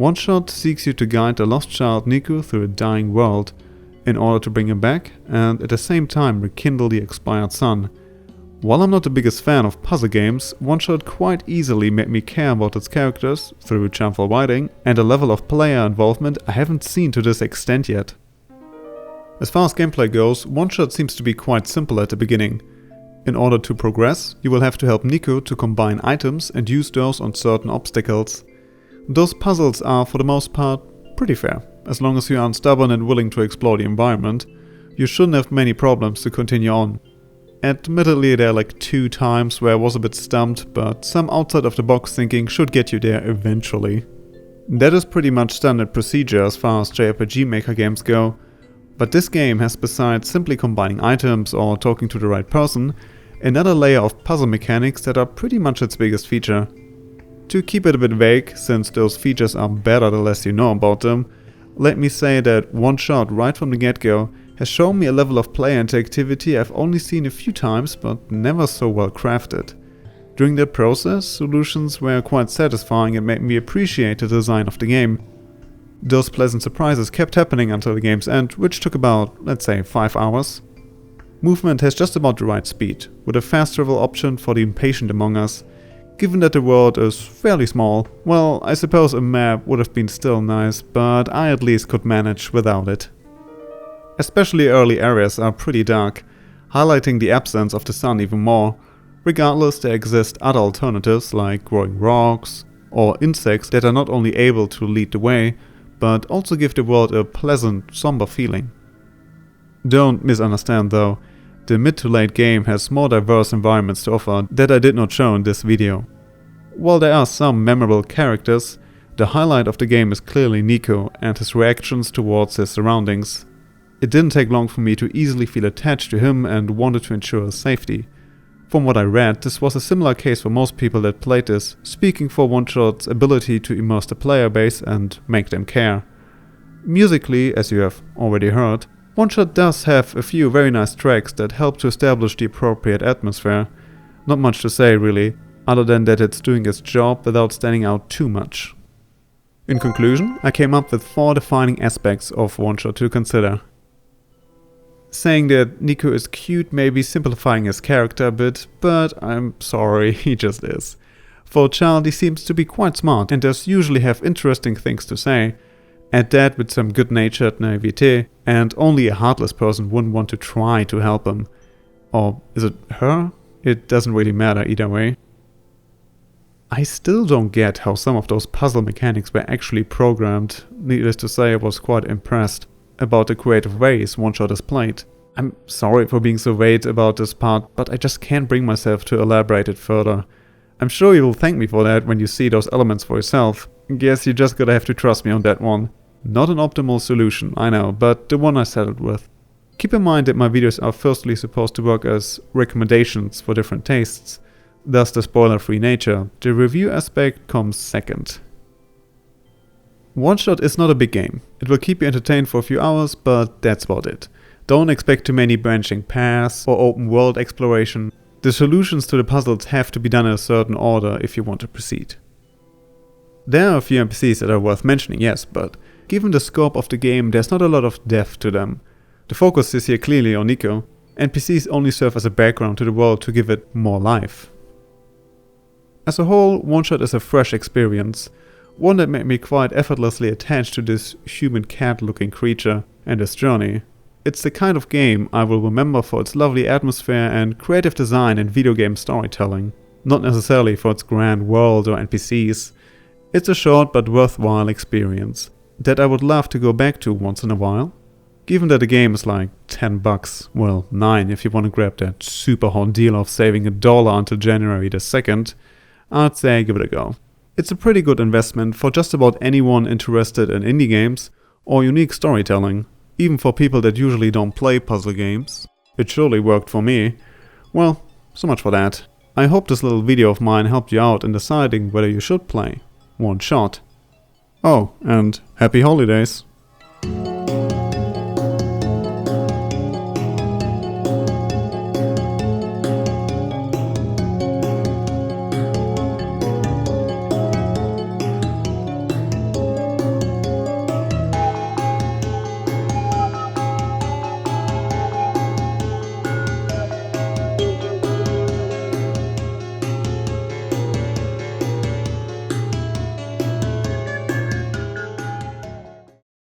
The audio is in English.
OneShot seeks you to guide the lost child Nico through a dying world in order to bring him back and at the same time rekindle the expired sun. While I'm not the biggest fan of puzzle games, OneShot quite easily made me care about its characters through charmful writing and a level of player involvement I haven't seen to this extent yet. As far as gameplay goes, OneShot seems to be quite simple at the beginning. In order to progress, you will have to help Nico to combine items and use those on certain obstacles. Those puzzles are, for the most part, pretty fair. As long as you aren't stubborn and willing to explore the environment, you shouldn't have many problems to continue on. Admittedly, there are like 2 times where I was a bit stumped, but some outside of the box thinking should get you there eventually. That is pretty much standard procedure as far as JRPG Maker games go, but this game has, besides simply combining items or talking to the right person, another layer of puzzle mechanics that are pretty much its biggest feature. To keep it a bit vague, since those features are better the less you know about them, let me say that OneShot right from the get-go has shown me a level of player interactivity I've only seen a few times but never so well crafted. During that process, solutions were quite satisfying and made me appreciate the design of the game. Those pleasant surprises kept happening until the game's end, which took about, let's say, 5 hours. Movement has just about the right speed, with a fast travel option for the impatient among us. Given that the world is fairly small, well, I suppose a map would have been still nice, but I at least could manage without it. Especially early areas are pretty dark, highlighting the absence of the sun even more. Regardless, there exist other alternatives like growing rocks or insects that are not only able to lead the way, but also give the world a pleasant, somber feeling. Don't misunderstand though, the mid to late game has more diverse environments to offer that I did not show in this video. While there are some memorable characters, the highlight of the game is clearly Nico and his reactions towards his surroundings. It didn't take long for me to easily feel attached to him and wanted to ensure his safety. From what I read, this was a similar case for most people that played this, speaking for OneShot's ability to immerse the player base and make them care. Musically, as you have already heard, OneShot does have a few very nice tracks that help to establish the appropriate atmosphere. Not much to say really, other than that it's doing its job without standing out too much. In conclusion, I came up with 4 defining aspects of OneShot to consider. Saying that Nico is cute may be simplifying his character a bit, but I'm sorry, he just is. For a child, he seems to be quite smart and does usually have interesting things to say. Add that with some good-natured naivete, and only a heartless person wouldn't want to try to help him. Or is it her? It doesn't really matter either way. I still don't get how some of those puzzle mechanics were actually programmed. Needless to say, I was quite impressed about the creative ways OneShot is played. I'm sorry for being so vague about this part, but I just can't bring myself to elaborate it further. I'm sure you will thank me for that when you see those elements for yourself. Guess you just gotta have to trust me on that one. Not an optimal solution, I know, but the one I settled with. Keep in mind that my videos are firstly supposed to work as recommendations for different tastes, thus the spoiler-free nature. The review aspect comes second. OneShot is not a big game. It will keep you entertained for a few hours, but that's about it. Don't expect too many branching paths or open world exploration. The solutions to the puzzles have to be done in a certain order if you want to proceed. There are a few NPCs that are worth mentioning, yes, but given the scope of the game, there's not a lot of depth to them. The focus is here clearly on Nico. NPCs only serve as a background to the world to give it more life. As a whole, OneShot is a fresh experience, one that made me quite effortlessly attached to this human cat-looking creature and his journey. It's the kind of game I will remember for its lovely atmosphere and creative design and video game storytelling, not necessarily for its grand world or NPCs. It's a short but worthwhile experience that I would love to go back to once in a while. Given that the game is like $10, well, $9 if you want to grab that super hot deal of saving $1 until January the 2nd, I'd say give it a go. It's a pretty good investment for just about anyone interested in indie games or unique storytelling, even for people that usually don't play puzzle games. It surely worked for me. Well, so much for that. I hope this little video of mine helped you out in deciding whether you should play OneShot. Oh, and happy holidays!